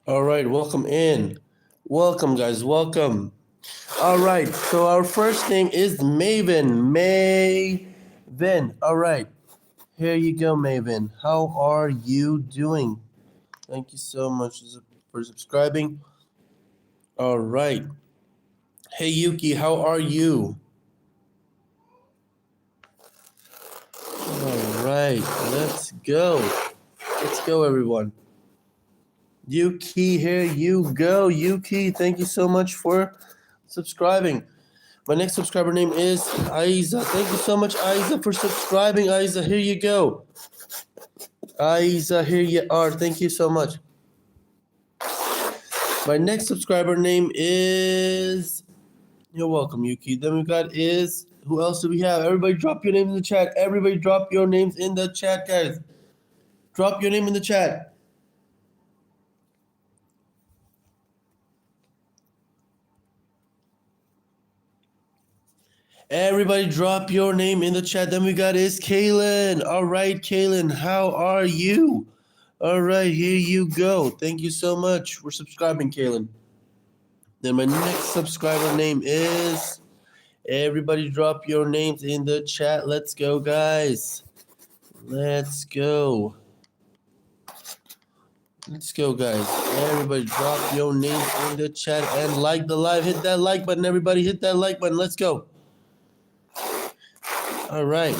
All right, welcome in. Welcome, guys. Welcome. All right, so our first name is Maven. Maven. All right, here you go, Maven. How are you doing? Thank you so much for subscribing. All right. Hey, Yuki, how are you? All right, let's go. Let's go, everyone. Yuki, here you go. Yuki, thank you so much for subscribing. My next subscriber name is Aiza. Thank you so much, Aiza, for subscribing. Aiza, here you go. Aiza, here you are. Thank you so much. My next subscriber name is... You're welcome, Yuki. Then we got is... Who else do we have? Everybody drop your names in the chat. Everybody drop your names in the chat, guys. Drop your name in the chat. Everybody drop your name in the chat. Then we got is Kaylin. All right, Kaylin, how are you? All right, here you go. Thank you so much for subscribing, Kaylin. Then my next subscriber name is... Everybody drop your names in the chat. Let's go, guys. Let's go. Let's go, guys. Everybody drop your names in the chat and like the live. Hit that like button, everybody. Hit that like button. Let's go. All right.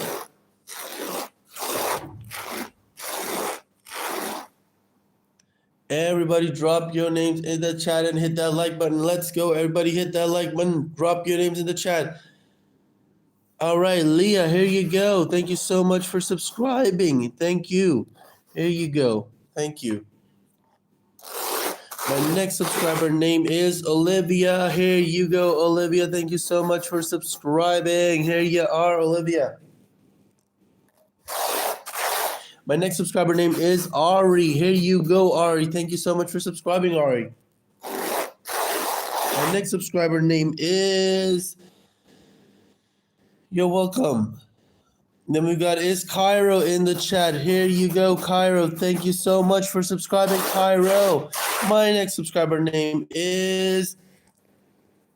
Everybody drop your names in the chat and hit that like button. Let's go. Everybody hit that like button. Drop your names in the chat. All right, Leah, here you go. Thank you so much for subscribing. Thank you. Here you go. Thank you. My next subscriber name is Olivia. Here you go, Olivia. Thank you so much for subscribing. Here you are, Olivia. My next subscriber name is Ari. Here you go, Ari. Thank you so much for subscribing, Ari. My next subscriber name is... You're welcome. Then we got is Cairo in the chat. Here you go, Cairo. Thank you so much for subscribing, Cairo. My next subscriber name is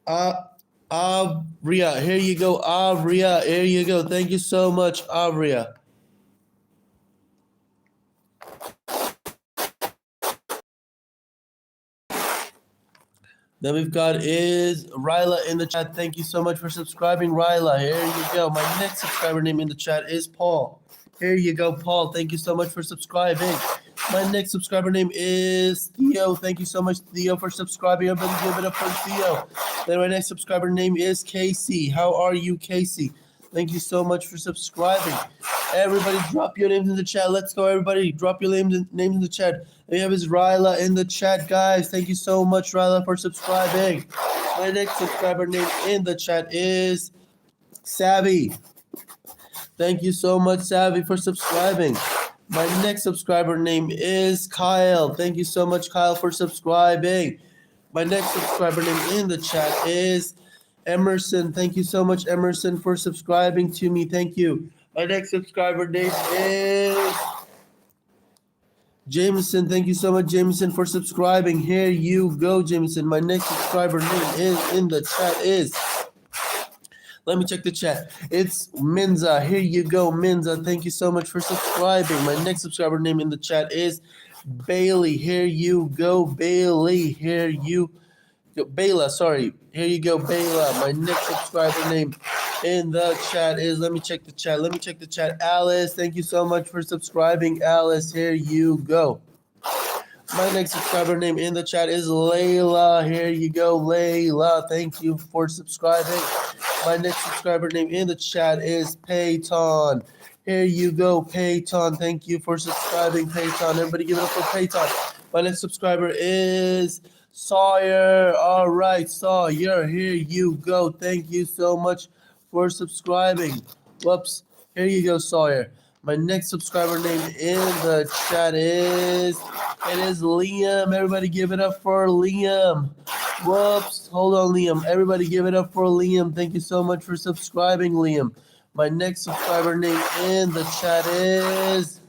Avria. Here you go, Avria. Here you go. Thank you so much, Avria. Then we've got is Ryla in the chat. Thank you so much for subscribing, Ryla. Here you go. My next subscriber name in the chat is Paul. Here you go, Paul. Thank you so much for subscribing. My next subscriber name is Theo. Thank you so much, Theo, for subscribing. Everybody give it up for Theo. Then my next subscriber name is Casey. How are you, Casey? Thank you so much for subscribing. Everybody drop your names in the chat. Let's go, everybody. Drop your names in the chat. We have is Ryla in the chat, guys. Thank you so much, Ryla, for subscribing. My next subscriber name in the chat is Savvy. Thank you so much, Savvy, for subscribing. My next subscriber name is Kyle. Thank you so much, Kyle, for subscribing. My next subscriber name in the chat is Emerson. Thank you so much, Emerson, for subscribing to me. Thank you. My next subscriber name is Jameson. Thank you so much, Jameson, for subscribing. Here you go, Jameson. My next subscriber name is in the chat is... Let me check the chat. It's Minza. Here you go, Minza. Thank you so much for subscribing. My next subscriber name in the chat is Bailey. Here you go, Bailey. Here you go. Bayla, sorry. Here you go, Bayla. My next subscriber name in the chat is... Let me check the chat. Let me check the chat. Alice. Thank you so much for subscribing, Alice. Here you go. My next subscriber name in the chat is Layla. Here you go, Layla. Thank you for subscribing. My next subscriber name in the chat is Peyton. Here you go, Peyton. Thank you for subscribing, Peyton. Everybody give it up for Peyton. My next subscriber is Sawyer. All right, Sawyer. Here you go. Thank you so much for subscribing. Whoops. Here you go, Sawyer. My next subscriber name in the chat is... It is Liam. Everybody give it up for Liam. Whoops. Hold on, Liam. Everybody give it up for Liam. Thank you so much for subscribing, Liam. My next subscriber name in the chat is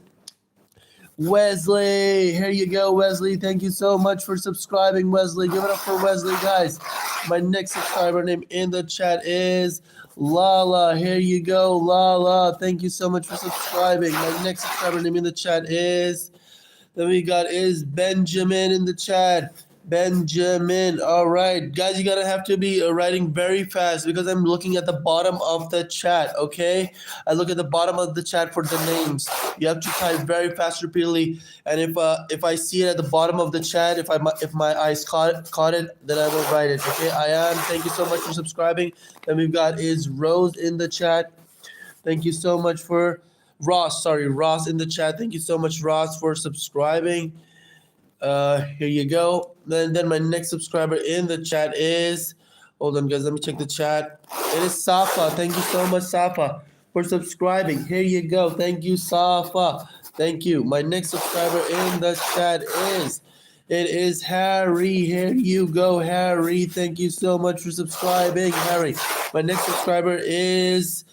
Wesley, here you go, Wesley. Thank you so much for subscribing, Wesley. Give it up for Wesley, guys. My next subscriber name in the chat is Lala. Here you go, Lala. Thank you so much for subscribing. My next subscriber name in the chat is, then we got is Benjamin in the chat. Benjamin. All right, guys, you gotta have to be writing very fast because I'm looking at the bottom of the chat. Okay, I look at the bottom of the chat for the names. You have to type very fast, repeatedly. And if I see it at the bottom of the chat, if my eyes caught it, then I will write it. Okay, I am. Thank you so much for subscribing. Then we've got is Rose in the chat. Thank you so much for Ross. Sorry, Ross in the chat. Thank you so much, Ross, for subscribing. Here you go. Then my next subscriber in the chat is, hold on, guys, let me check the chat. It is Safa. Thank you so much, Safa, for subscribing. Here you go. Thank you, Safa. Thank you. My next subscriber in the chat is, it is Harry. Here you go, Harry. Thank you so much for subscribing, Harry. My next subscriber is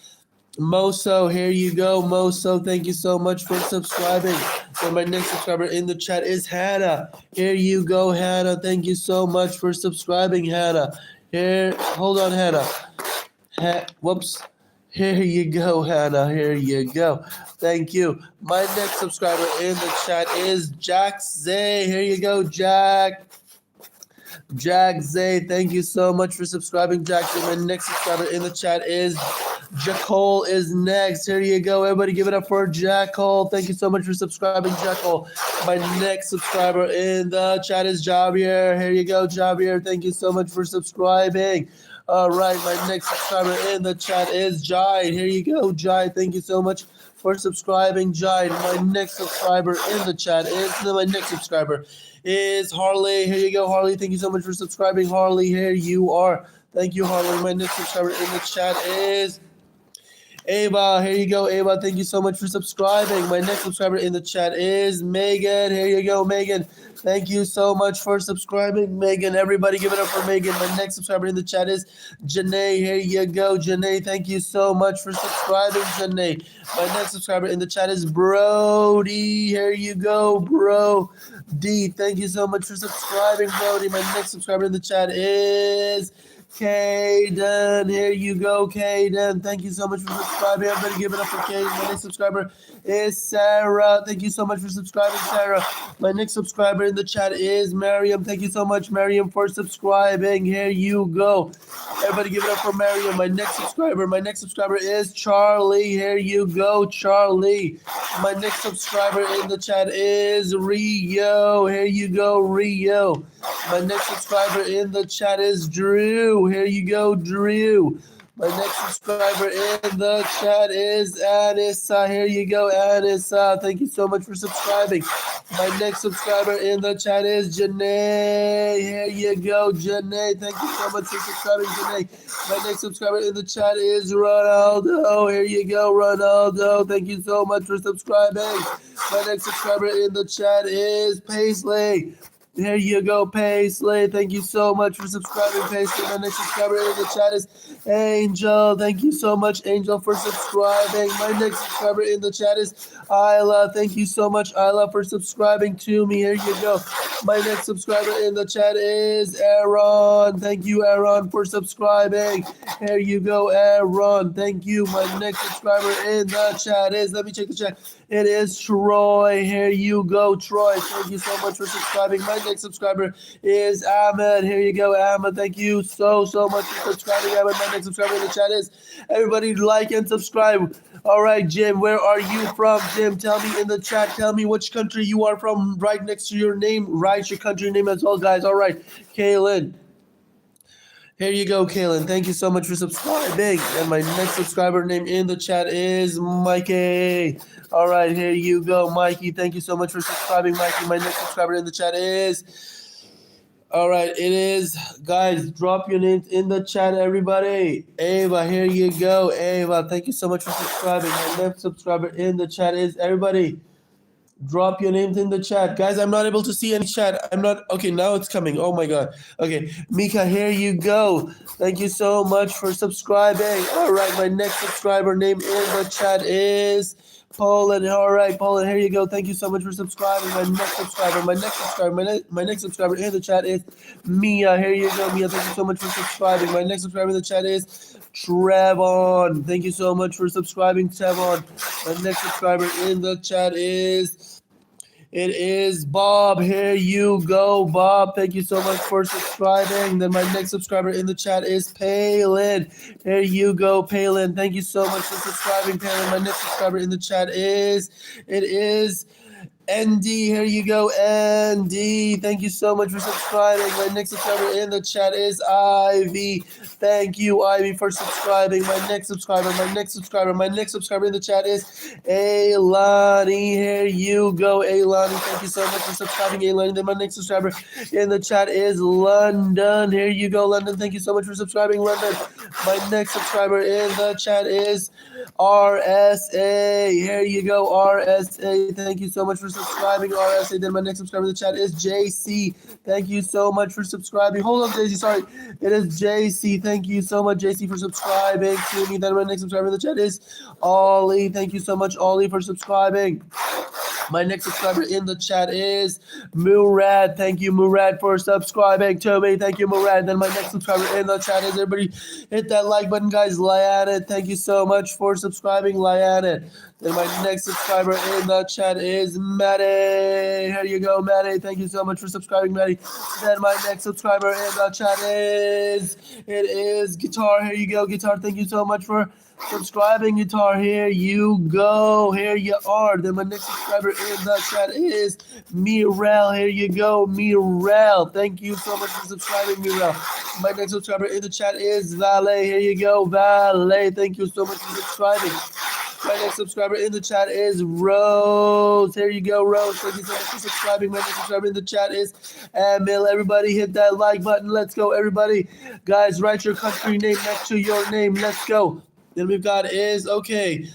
Moso. Here you go, Moso. Thank you so much for subscribing. So my next subscriber in the chat is Hannah. Here you go, Hannah. Thank you so much for subscribing, Hannah. Here, hold on, Hannah. Whoops. Here you go, Hannah. Here you go. Thank you. My next subscriber in the chat is Jack Zay. Here you go, Jack. Jack Zay, thank you so much for subscribing, Jack. My next subscriber in the chat is Jacole is next. Here you go, everybody. Give it up for Jacole. Thank you so much for subscribing, Jacole. My next subscriber in the chat is Javier. Here you go, Javier. Thank you so much for subscribing. All right, my next subscriber in the chat is Jai. Here you go, Jai. Thank you so much for subscribing, Jai. My next subscriber in the chat is Harley. Here you go, Harley. Thank you so much for subscribing, Harley. Here you are. Thank you, Harley. My next subscriber in the chat is Ava. Here you go, Ava. Thank you so much for subscribing. My next subscriber in the chat is Megan. Here you go, Megan. Thank you so much for subscribing, Megan. Everybody give it up for Megan. My next subscriber in the chat is Janae. Here you go, Janae. Thank you so much for subscribing, Janae. My next subscriber in the chat is Brody. Here you go, Brody. Thank you so much for subscribing, Brody. My next subscriber in the chat is Kaden. Here you go, Kaden. Thank you so much for subscribing. Everybody give it up for Kaden. My next subscriber is Sarah. Thank you so much for subscribing, Sarah. My next subscriber in the chat is Miriam. Thank you so much, Miriam, for subscribing. Here you go. Everybody give it up for Miriam. My next subscriber is Charlie. Here you go, Charlie. My next subscriber in the chat is Rio. Here you go, Rio. My next subscriber in the chat is Drew. Here you go, Drew. My next subscriber in the chat is Anissa. Here you go, Anissa. Thank you so much for subscribing. My next subscriber in the chat is Janae. Here you go, Janae. Thank you so much for subscribing, Janae. My next subscriber in the chat is Ronaldo. Here you go, Ronaldo. Thank you so much for subscribing. My next subscriber in the chat is Paisley. Here you go, Paisley. Thank you so much for subscribing, Paisley. My next subscriber in the chat is Angel. Thank you so much, Angel, for subscribing. My next subscriber in the chat is Isla. Thank you so much, Isla, for subscribing to me. Here you go. My next subscriber in the chat is Aaron. Thank you, Aaron, for subscribing. Here you go, Aaron. Thank you. My next subscriber in the chat is, let me check the chat. It is Troy. Here you go, Troy. Thank you so much for subscribing. My next subscriber is Ahmed. Here you go, Ahmed. Thank you so much for subscribing, Ahmed. My next subscriber in the chat is, everybody like and subscribe. All right, Jim, where are you from, Jim? Tell me in the chat. Tell me which country you are from right next to your name. Write your country name as well, guys. All right, Kaylin. Here you go, Kaylin. Thank you so much for subscribing. And my next subscriber name in the chat is Mikey. All right, here you go, Mikey. Thank you so much for subscribing, Mikey. My next subscriber in the chat is, all right, it is, guys, drop your names in the chat, everybody. Ava, here you go, Ava. Thank you so much for subscribing. My next subscriber in the chat is, everybody, drop your names in the chat. Guys, I'm not able to see any chat. Okay, now it's coming. Oh my God. Okay, Mika, here you go. Thank you so much for subscribing. All right, my next subscriber name in the chat is Poland. All right, Poland. Here you go. Thank you so much for subscribing. My next subscriber in the chat is Mia. Here you go, Mia. Thank you so much for subscribing. My next subscriber in the chat is Trevon. Thank you so much for subscribing, Trevon. My next subscriber in the chat is Bob. Here you go, Bob. Thank you so much for subscribing. Then my next subscriber in the chat is Palin. Here you go, Palin. Thank you so much for subscribing, Palin. My next subscriber in the chat is ND. Here you go, ND. Thank you so much for subscribing. My next subscriber in the chat is Ivy. Thank you, Ivy, for subscribing. My next subscriber in the chat is Ailani. Here you go, Ailani. Thank you so much for subscribing, Ailani. Then my next subscriber in the chat is London. Here you go, London. Thank you so much for subscribing, London. My next subscriber in the chat is RSA. Here you go, RSA. Thank you so much for subscribing, RSA. Then my next subscriber in the chat is JC. Thank you so much for subscribing. Hold on, JC. Sorry. It is JC. Thank you so much, JC, for subscribing to me. Then my next subscriber in the chat is Ollie. Thank you so much, Ollie, for subscribing. My next subscriber in the chat is Murad. Thank you, Murad, for subscribing to me. Thank you, Murad. Then my next subscriber in the chat is, everybody hit that like button, guys. Lyanit. Thank you so much for subscribing, Lyanit. Then my next subscriber in the chat is Maddie. Here you go, Maddie. Thank you so much for subscribing, Maddie. Then my next subscriber in the chat is Guitar. Here you go, Guitar. Thank you so much for subscribing, Guitar. Here you go. Here you are. Then my next subscriber in the chat is Mirel. Here you go, Mirel. Thank you so much for subscribing, Mirel. My next subscriber in the chat is Valet. Here you go, Valet. Thank you so much for subscribing. My next subscriber in the chat is Rose. Here you go, Rose. Thank you so much for subscribing. My next subscriber in the chat is Emil. Everybody hit that like button. Let's go, everybody. Guys, write your country name next to your name. Let's go. Then we've got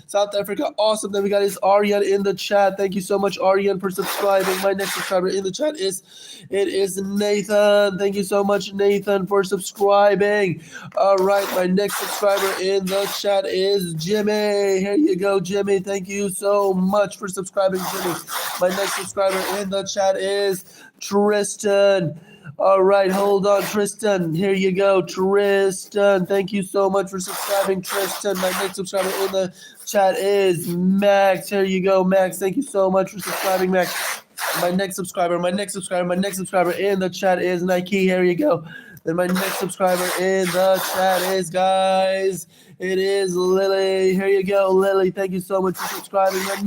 South Africa. Awesome. Then we got Aryan in the chat. Thank you so much, Aryan, for subscribing. My next subscriber in the chat is Nathan. Thank you so much, Nathan, for subscribing. All right, my next subscriber in the chat is Jimmy. Here you go, Jimmy. Thank you so much for subscribing, Jimmy. My next subscriber in the chat is Tristan. All right, hold on, Tristan. Here you go, Tristan. Thank you so much for subscribing, Tristan. My next subscriber in the chat is Max. Here you go, Max. Thank you so much for subscribing, Max. My next subscriber in the chat is Nike. Here you go. Then my next subscriber in the chat is, guys, it is Lily. Here you go, Lily. Thank you so much for subscribing. My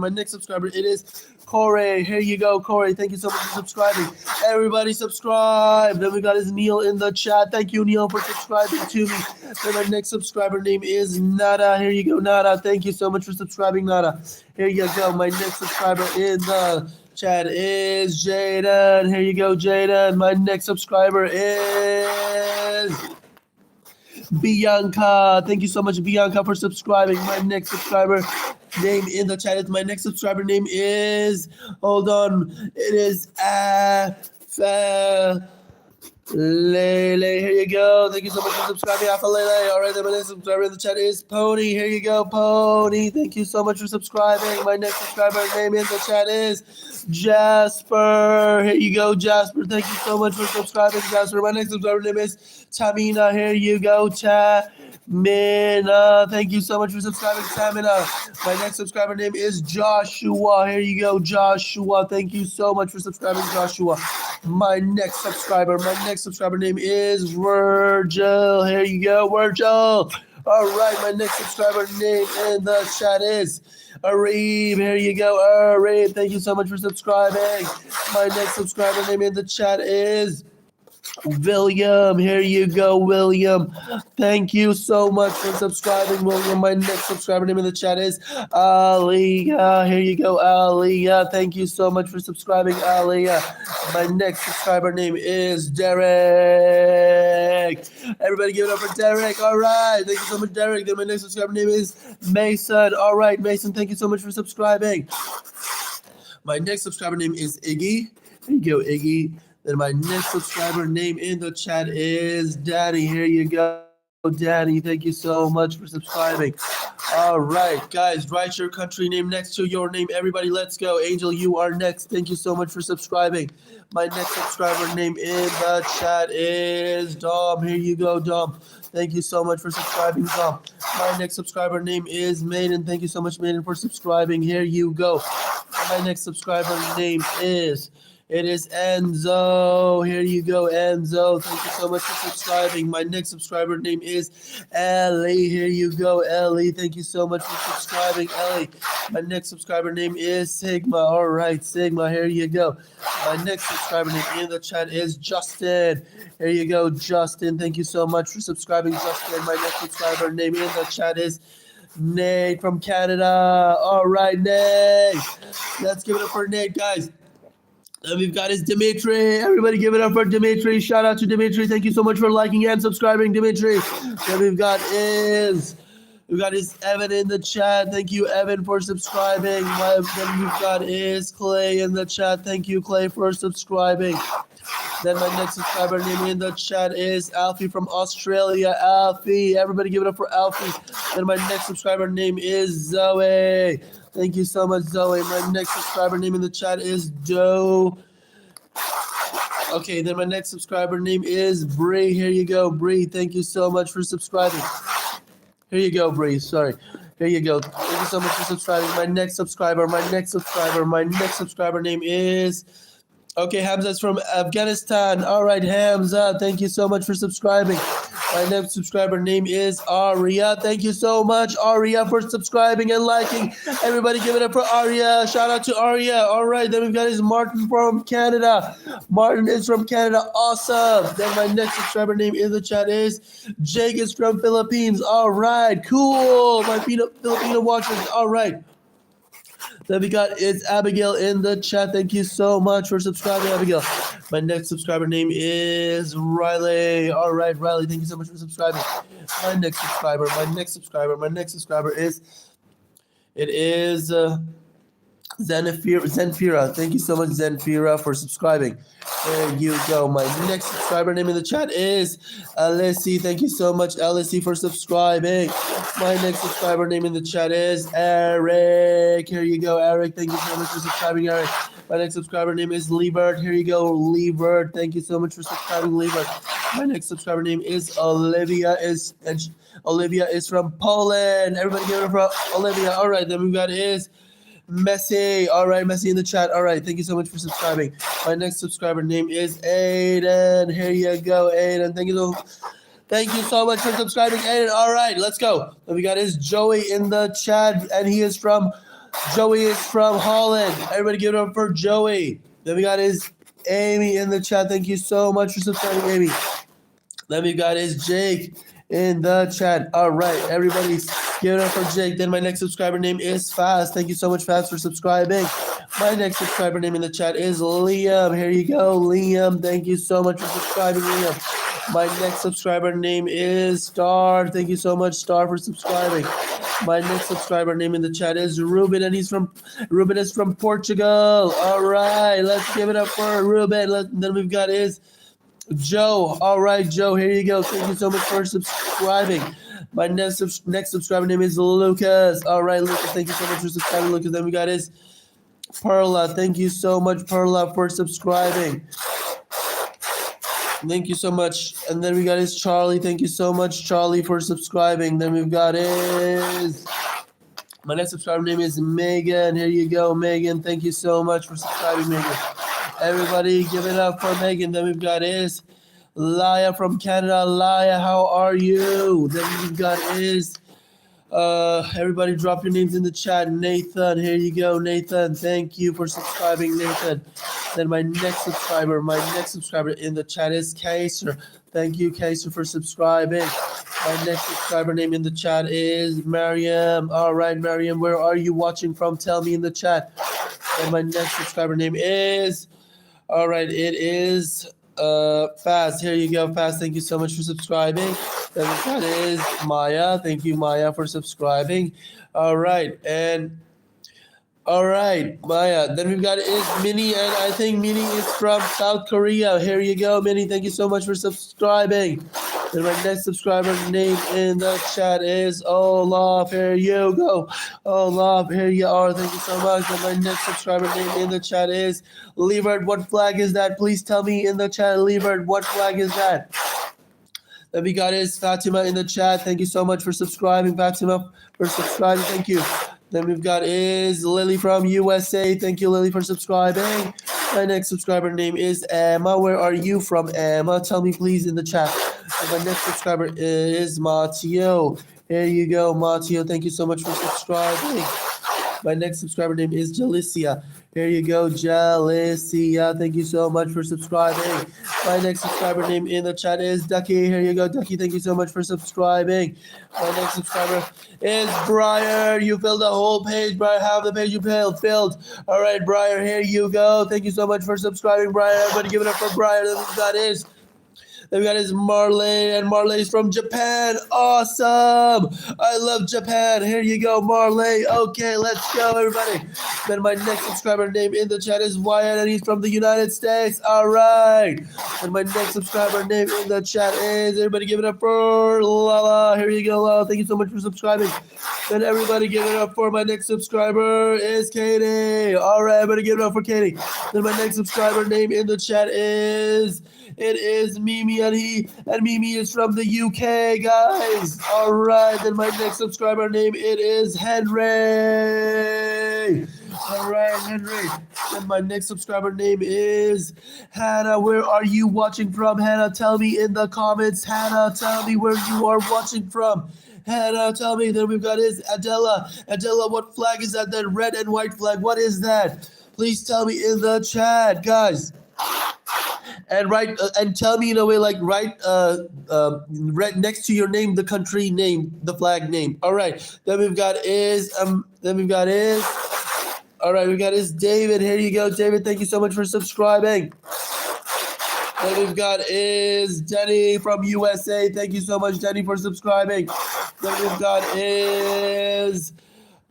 next subscriber, it is Corey. Here you go, Corey. Thank you so much for subscribing. Everybody subscribe. Then we got Neil in the chat. Thank you, Neil, for subscribing to me. Then my next subscriber name is Nada. Here you go, Nada. Thank you so much for subscribing, Nada. Here you go. My next subscriber in the chat is Jaden. Here you go, Jaden. My next subscriber is Bianca. Thank you so much, Bianca, for subscribing. My next subscriber name in the chat is, hold on, it is Lele. Here you go. Thank you so much for subscribing, Alpha Lele. All right, then my next subscriber in the chat is Pony. Here you go, Pony. Thank you so much for subscribing. My next subscriber name in the chat is Jasper. Here you go, Jasper. Thank you so much for subscribing, Jasper. My next subscriber name is Tamina. Here you go, Tamina. Thank you so much for subscribing, Tamina. My next subscriber name is Joshua. Here you go, Joshua. Thank you so much for subscribing, Joshua. My next subscriber name is Virgil. Here you go, Virgil. All right, my next subscriber name in the chat is Arib. Here you go, Arib. Thank you so much for subscribing. My next subscriber name in the chat is William. Here you go, William. Thank you so much for subscribing, William. My next subscriber name in the chat is Aliyah. Here you go, Aliyah. Thank you so much for subscribing, Aliyah. My next subscriber name is Derek. Everybody give it up for Derek. All right. Thank you so much, Derek. Then my next subscriber name is Mason. All right, Mason. Thank you so much for subscribing. My next subscriber name is Iggy. Here you go, Iggy. Then my next subscriber name in the chat is Danny. Here you go, Danny. Thank you so much for subscribing. All right, guys, write your country name next to your name. Everybody, let's go. Angel, you are next. Thank you so much for subscribing. My next subscriber name in the chat is Dom. Here you go, Dom. Thank you so much for subscribing, Dom. My next subscriber name is Maiden. Thank you so much, Maiden, for subscribing. Here you go. My next subscriber name is... It is Enzo. Here you go, Enzo. Thank you so much for subscribing. My next subscriber name is Ellie. Here you go, Ellie. Thank you so much for subscribing, Ellie. My next subscriber name is Sigma. All right, Sigma. Here you go. My next subscriber name in the chat is Justin. Here you go, Justin. Thank you so much for subscribing, Justin. My next subscriber name in the chat is Nate from Canada. All right, Nate. Let's give it up for Nate, guys. And we've got is Dimitri. Everybody give it up for Dimitri. Shout out to Dimitri. Thank you so much for liking and subscribing, Dimitri. Then we've got is Evan in the chat. Thank you, Evan, for subscribing. Then we've got is Clay in the chat. Thank you, Clay, for subscribing. Then my next subscriber name in the chat is Alfie from Australia. Alfie. Everybody give it up for Alfie. Then my next subscriber name is Zoe. Thank you so much, Zoe. My next subscriber name in the chat is Doe. Okay, then my next subscriber name is Bree. Here you go, Bree. Thank you so much for subscribing. Here you go, Bree. Sorry. Here you go. Thank you so much for subscribing. My next subscriber name is... Okay, Hamza's from Afghanistan. All right, Hamza, thank you so much for subscribing. My next subscriber name is Aria. Thank you so much, Aria, for subscribing and liking. Everybody give it up for Aria. Shout out to Aria. All right, then we've got is Martin from Canada. Martin is from Canada. Awesome. Then my next subscriber name in the chat is Jake is from Philippines. All right, cool. My Filipino watchers. All right. Then we got is Abigail in the chat. Thank you so much for subscribing, Abigail. My next subscriber name is Riley. All right, Riley, thank you so much for subscribing. My next subscriber is Zenfira. Thank you so much, Zenfira, for subscribing. There you go. My next subscriber name in the chat is Alessi. Thank you so much, Alessi, for subscribing. My next subscriber name in the chat is Eric. Here you go, Eric. Thank you so much for subscribing, Eric. My next subscriber name is Liebert. Here you go, Liebert. Thank you so much for subscribing, Liebert. My next subscriber name is Olivia. Olivia is from Poland. Everybody give it up for Olivia. All right, then we got is Messi. All right, Messi in the chat. All right, thank you so much for subscribing. My next subscriber name is Aiden. Here you go, Aiden. Thank you so much for subscribing, Aiden. All right, let's go. Then we got is Joey in the chat, and Joey is from Holland. Everybody give it up for Joey. Then we got is Amy in the chat. Thank you so much for subscribing, Amy. Then we got is Jake in the chat. All right, everybody give it up for Jake. Then my next subscriber name is Fast. Thank you so much, Fast, for subscribing. My next subscriber name in the chat is Liam. Here you go, Liam. Thank you so much for subscribing, Liam. My next subscriber name is Star. Thank you so much, Star, for subscribing. My next subscriber name in the chat is Ruben, and Ruben is from Portugal. All right, let's give it up for Ruben. Then we've got is Joe. All right, Joe, here you go. Thank you so much for subscribing. My next subscriber name is Lucas. All right, Lucas, thank you so much for subscribing, Lucas. Then we got is Perla. Thank you so much, Perla, for subscribing. Thank you so much. And then we got is Charlie. Thank you so much, Charlie, for subscribing. Then we've got is... My next subscriber name is Megan. Here you go, Megan. Thank you so much for subscribing, Megan. Everybody give it up for Megan. Then we've got is Laya from Canada. Laya, how are you? Then we've got is... everybody drop your names in the chat. Nathan, here you go, Nathan. Thank you for subscribing, Nathan. Then my next subscriber in the chat is Kaiser. Thank you, Kaiser, for subscribing. My next subscriber name in the chat is Mariam. All right, Mariam, where are you watching from? Tell me in the chat. And my next subscriber name is... All right, it is... Fast. Here you go, Fast. Thank you so much for subscribing. Then that is Maya. Thank you, Maya, for subscribing. All right, Maya. Then we've got is Minnie, and I think Minnie is from South Korea. Here you go, Minnie. Thank you so much for subscribing. Then my next subscriber name in the chat is Olaf. Here you go. Olaf, here you are. Thank you so much. And my next subscriber name in the chat is Liebert. What flag is that? Please tell me in the chat, Liebert, what flag is that? Then we got is Fatima in the chat. Thank you so much for subscribing, Fatima, for subscribing. Thank you. Then we've got is Lily from USA. Thank you, Lily, for subscribing. My next subscriber name is Emma. Where are you from, Emma? Tell me, please, in the chat. And my next subscriber is Matteo. Here you go, Matteo. Thank you so much for subscribing. My next subscriber name is Jalicia. Here you go, Jalicia. Thank you so much for subscribing. My next subscriber name in the chat is Ducky. Here you go, Ducky. Thank you so much for subscribing. My next subscriber is Briar. You filled the whole page, Briar. Half the page you filled. All right, Briar. Here you go. Thank you so much for subscribing, Briar. Everybody give it up for Briar. Then we got his Marley, and Marley's from Japan. Awesome! I love Japan. Here you go, Marley. Okay, let's go, everybody. Then my next subscriber name in the chat is Wyatt, and he's from the United States. All right. And my next subscriber name in the chat is, everybody give it up for Lala. Here you go, Lala. Thank you so much for subscribing. Then everybody give it up for my next subscriber is Katie. All right, everybody give it up for Katie. Then my next subscriber name in the chat is Mimi, and Mimi is from the UK, guys. All right, then my next subscriber name is Henry. All right, Henry. And my next subscriber name is Hannah. Where are you watching from, Hannah? Tell me in the comments. Hannah, tell me where you are watching from. Hannah, tell me. Then we've got is Adela. Adela, what flag is that? That red and white flag. What is that? Please tell me in the chat, guys. And write and tell me in a way like write right next to your name the country name, the flag name. All right. Then we've got is all right, we got is David. Here you go, David. Thank you so much for subscribing. Then we've got is Denny from USA. Thank you so much, Denny, for subscribing. Then we've got is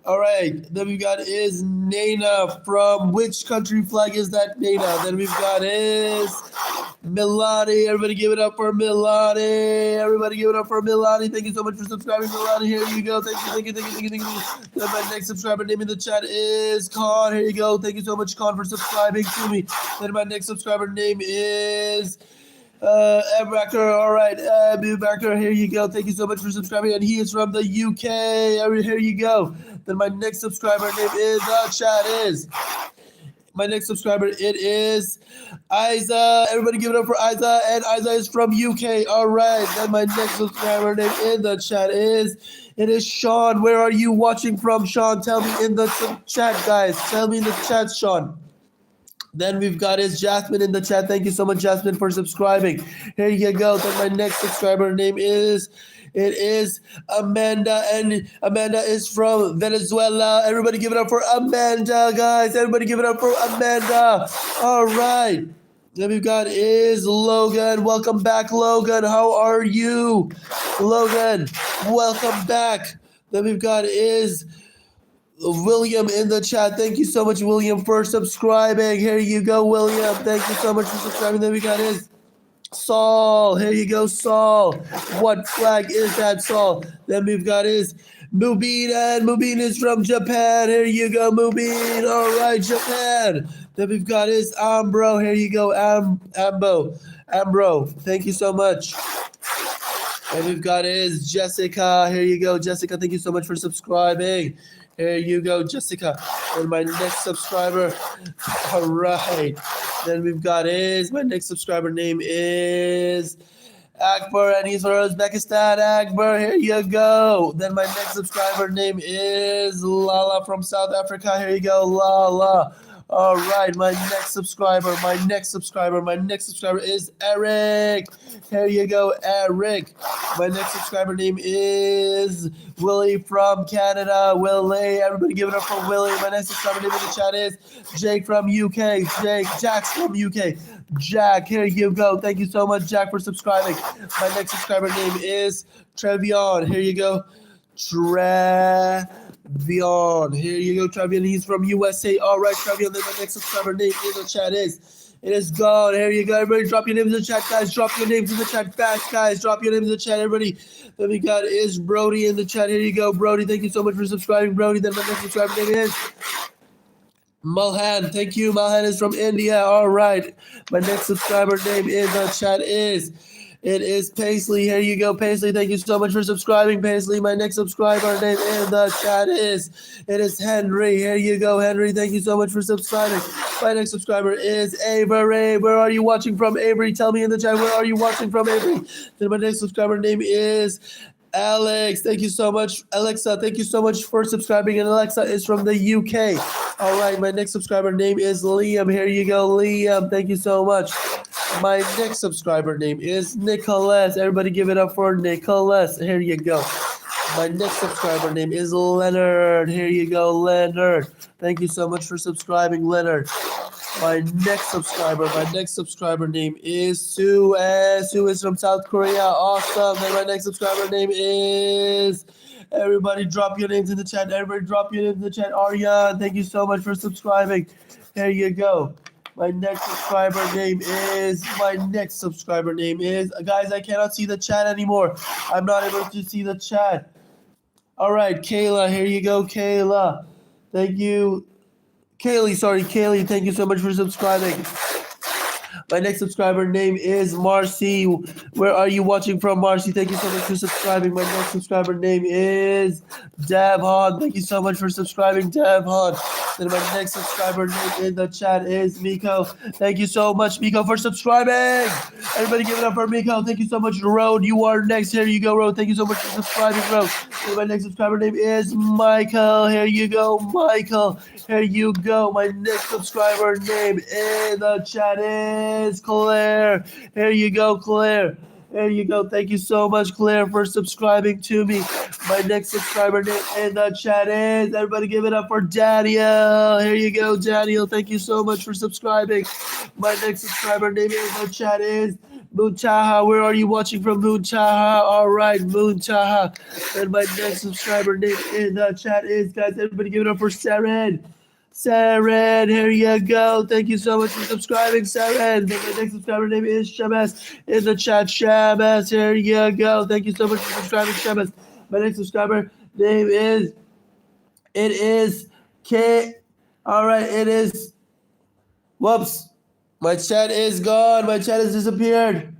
all right. Then we've got is Nana. From which country flag is that, Nana? Then we've got is Milani. Everybody give it up for Milani. Everybody give it up for Milani. Thank you so much for subscribing, Milani. Here you go. Thank you. Then my next subscriber name in the chat is Con. Here you go. Thank you so much, Con, for subscribing to me. Then my next subscriber name is Abubaker. All right, Abubaker. Here you go. Thank you so much for subscribing. And he is from the UK. Here you go. Then my next subscriber name in the chat is. My next subscriber, it is Isa. Everybody give it up for Isa. And Isa is from UK. All right. Then my next subscriber name in the chat is Sean. Where are you watching from, Sean? Tell me in the chat, guys. Tell me in the chat, Sean. Then we've got is Jasmine in the chat. Thank you so much, Jasmine, for subscribing. Here you go. Then my next subscriber name is Amanda, and Amanda is from Venezuela. Everybody give it up for Amanda, guys. Everybody give it up for Amanda. All right. Then we've got is Logan. Welcome back, Logan. How are you? Logan, welcome back. Then we've got is William in the chat. Thank you so much, William, for subscribing. Here you go, William. Thank you so much for subscribing. Then we got is Saul. Here you go, Saul. What flag is that, Saul? Then we've got is Mubin, and Mubin is from Japan. Here you go, Mubin. All right, Japan. Then we've got is Ambro. Here you go, Ambro. Thank you so much. And we've got is Jessica. Here you go, Jessica. Thank you so much for subscribing. Here you go, Jessica. And my next subscriber. All right. Then we've got is, my next subscriber name is Akbar, and he's from Uzbekistan. Akbar, here you go. Then my next subscriber name is Lala from South Africa. Here you go, Lala. All right, my next subscriber is Eric. Here you go, Eric. My next subscriber name is Willie from Canada. Willie, everybody give it up for Willie. My next subscriber name in the chat is Jake from UK. Jack's from UK. Jack, here you go. Thank you so much, Jack, for subscribing. My next subscriber name is Trevion. Here you go. Travion. Here you go, Travion. He's from USA. All right, Travion. Then my next subscriber name in the chat is. It is gone. Here you go. Everybody drop your names in the chat, guys. Drop your names in the chat fast, guys. Drop your names in the chat, everybody. Then we got is Brody in the chat. Here you go, Brody. Thank you so much for subscribing, Brody. Then my next subscriber name is Malhan. Thank you. Malhan is from India. All right. My next subscriber name in the chat is. It is Paisley. Here you go, Paisley. Thank you so much for subscribing, Paisley. My next subscriber name in the chat is. It is Henry. Here you go, Henry. Thank you so much for subscribing. My next subscriber is Avery. Where are you watching from, Avery? Tell me in the chat. Where are you watching from, Avery? Then my next subscriber name is Alex. Thank you so much. Alexa, thank you so much for subscribing. And Alexa is from the UK. All right, my next subscriber name is Liam. Here you go, Liam. Thank you so much. My next subscriber name is Nicholas. Everybody give it up for Nicholas. Here you go. My next subscriber name is Leonard. Here you go, Leonard. Thank you so much for subscribing, Leonard. My next subscriber name is Sue. Sue is from South Korea. Awesome. And my next subscriber name is. Everybody drop your names in the chat. Everybody drop your names in the chat. Arya, thank you so much for subscribing. Here you go. My next subscriber name is. Guys, I cannot see the chat anymore. I'm not able to see the chat. All right, Kayla. Here you go, Kayla. Thank you. Kaylee, thank you so much for subscribing. My next subscriber name is Marcy. Where are you watching from, Marcy? Thank you so much for subscribing. My next subscriber name is Devon. Thank you so much for subscribing, Devon. Then my next subscriber name in the chat is Miko. Thank you so much, Miko, for subscribing. Everybody give it up for Miko. Thank you so much, Road. You are next. Here you go, Road. Thank you so much for subscribing, Road. Then my next subscriber name is Michael. Here you go, Michael. Here you go. My next subscriber name in the chat is Claire. Here you go, Claire. There you go. Thank you so much, Claire, for subscribing to me. My next subscriber name in the chat is. Everybody give it up for Daniel. Here you go, Daniel. Thank you so much for subscribing. My next subscriber name in the chat is Muntaha. Where are you watching from, Muntaha? All right, Muntaha. And my next subscriber name in the chat is, guys, everybody give it up for Saren. Saren, here you go. Thank you so much for subscribing, Saren. My next subscriber name is Shabazz in the chat. Shabazz, here you go. Thank you so much for subscribing, Shabazz. My next subscriber name is. It is K. All right, it is. Whoops. My chat is gone. My chat has disappeared.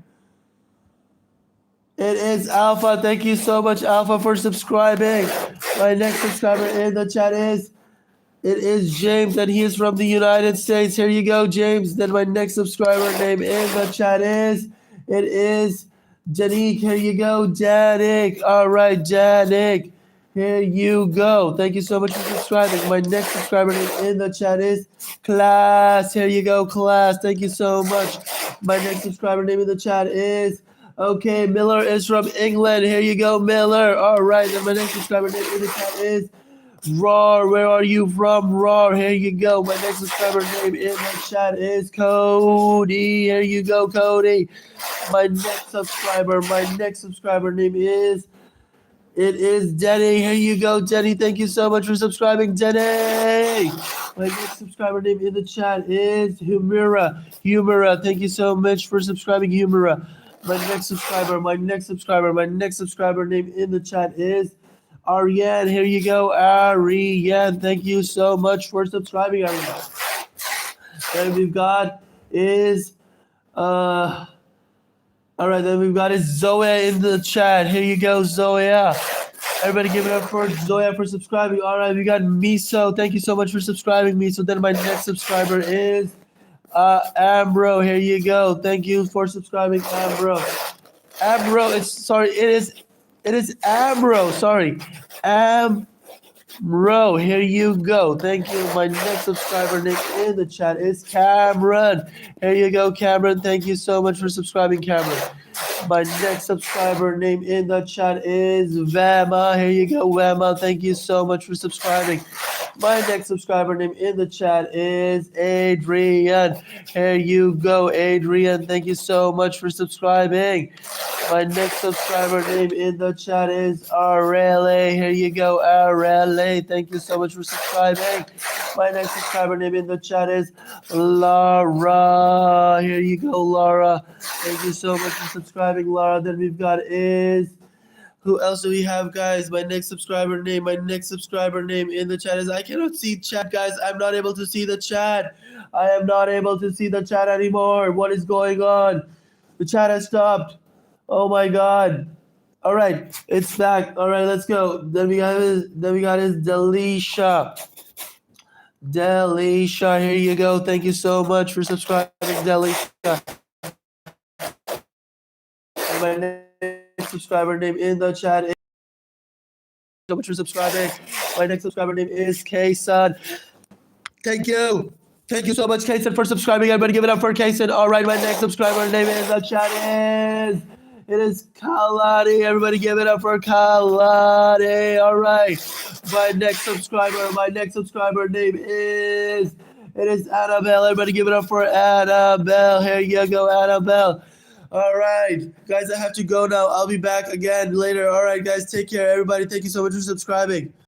It is Alpha. Thank you so much, Alpha, for subscribing. My next subscriber in the chat is. It is James, and he is from the United States. Here you go, James. Then my next subscriber name in the chat is. It is Janik. Here you go, Janik. All right, Janik. Here you go. Thank you so much for subscribing. My next subscriber name in the chat is Class. Here you go, Class. Thank you so much. My next subscriber name in the chat is. Okay, Miller is from England. Here you go, Miller. All right, then my next subscriber name in the chat is. Roar, where are you from? Roar, here you go. My next subscriber name in the chat is Cody. Here you go, Cody. My next subscriber name is. It is Denny. Here you go, Denny. Thank you so much for subscribing, Denny. My next subscriber name in the chat is Humira. Humira, thank you so much for subscribing, Humira. My next subscriber name in the chat is. Ariane, here you go, Ariane. Thank you so much for subscribing, Ariane. Then we've got is all right, then we've got is Zoya in the chat. Here you go, Zoya. Everybody give it up for Zoya for subscribing. All right, we got Miso. Thank you so much for subscribing, Miso. Then my next subscriber is Ambro. Here you go. Thank you for subscribing, Ambro. Ambro, it is Amro. Sorry. Amro. Here you go. Thank you. My next subscriber name in the chat is Cameron. Here you go, Cameron. Thank you so much for subscribing, Cameron. My next subscriber name in the chat is Vama. Here you go, Vama. Thank you so much for subscribing. My next subscriber name in the chat is Adrian. Here you go, Adrian. Thank you so much for subscribing. My next subscriber name in the chat is Arele. Here you go, Arele. Thank you so much for subscribing. My next subscriber name in the chat is Laura. Here you go, Laura. Thank you so much for subscribing, Laura. Then we've got is... Who else do we have, guys? My next subscriber name in the chat is... I cannot see chat, guys. I'm not able to see the chat. I am not able to see the chat anymore. What is going on? The chat has stopped. Oh my god. All right, it's back. All right, let's go. Then we got his Delisha. Delisha, here you go. Thank you so much for subscribing, Delisha. And my next subscriber name in the chat is... so much for subscribing. My next subscriber name is Kaysan. Thank you. Thank you so much, Kaysen, for subscribing. Everybody give it up for Kaysen. All right, my next subscriber name in the chat is... it is Kalani. Everybody give it up for Kalani. All right. My next subscriber name is... it is Annabelle. Everybody give it up for Annabelle. Here you go, Annabelle. All right. Guys, I have to go now. I'll be back again later. All right, guys, take care. Everybody, thank you so much for subscribing.